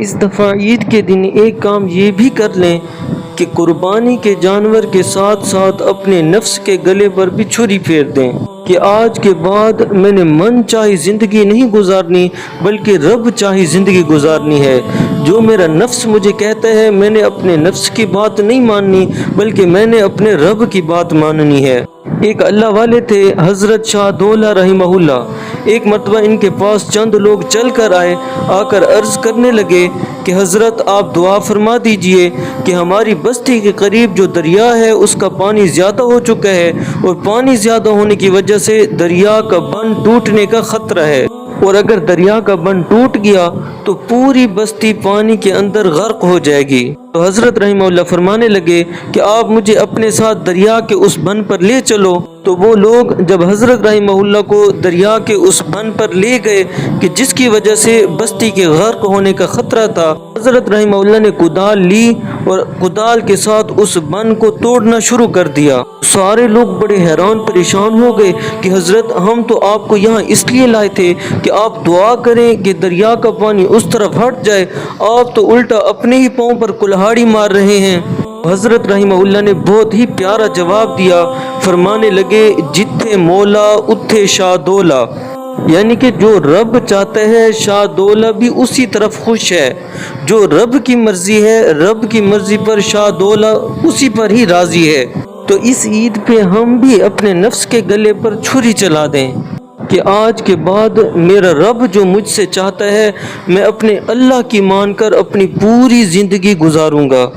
اس دفعہ عید کے دن ایک کام یہ بھی کر لیں کہ قربانی کے جانور کے ساتھ ساتھ اپنے نفس کے گلے پر بھی چھری پھیر دیں کہ آج کے بعد میں نے من چاہی زندگی نہیں گزارنی بلکہ رب چاہی زندگی گزارنی ہے۔ جو میرا نفس مجھے کہتا ہے میں نے اپنے نفس کی بات نہیں ماننی بلکہ میں نے اپنے رب کی بات ماننی ہے۔ ایک اللہ والے تھے حضرت شاہ دولہ رحمہ اللہ۔ ایک مرتبہ ان کے پاس چند لوگ چل کر آئے، آ کر عرض کرنے لگے کہ حضرت آپ دعا فرما دیجئے کہ ہماری بستی کے قریب جو دریا ہے اس کا پانی زیادہ ہو چکا ہے اور پانی زیادہ ہونے کی وجہ سے دریا کا بند ٹوٹنے کا خطرہ ہے، اور اگر دریا کا بند ٹوٹ گیا تو پوری بستی پانی کے اندر غرق ہو جائے گی۔ تو حضرت رحمہ اللہ فرمانے لگے کہ آپ مجھے اپنے ساتھ دریا کے اس بند پر لے چلو۔ تو وہ لوگ جب حضرت رحمہ اللہ کو دریا کے اس بند پر لے گئے کہ جس کی وجہ سے بستی کے غرق ہونے کا خطرہ تھا، حضرت رحمہ اللہ نے کدال لی اور کدال کے ساتھ اس بند کو توڑنا شروع کر دیا۔ سارے لوگ بڑے حیران پریشان ہو گئے کہ حضرت ہم تو آپ کو یہاں اس لیے لائے تھے کہ آپ دعا کریں کہ دریا کا پانی اس طرف ہٹ جائے، آپ تو الٹا اپنے ہی پاؤں پر کلہاڑی مار رہے ہیں۔ حضرت رحمہ اللہ نے بہت ہی پیارا جواب دیا، فرمانے لگے جتھے مولا اتھے شاہ دولہ، یعنی کہ جو رب چاہتا ہے شاہ دولہ بھی اسی طرف خوش ہے، جو رب کی مرضی ہے رب کی مرضی پر شاہ دولہ اسی پر ہی راضی ہے۔ تو اس عید پہ ہم بھی اپنے نفس کے گلے پر چھری چلا دیں کہ آج کے بعد میرا رب جو مجھ سے چاہتا ہے میں اپنے اللہ کی مان کر اپنی پوری زندگی گزاروں گا۔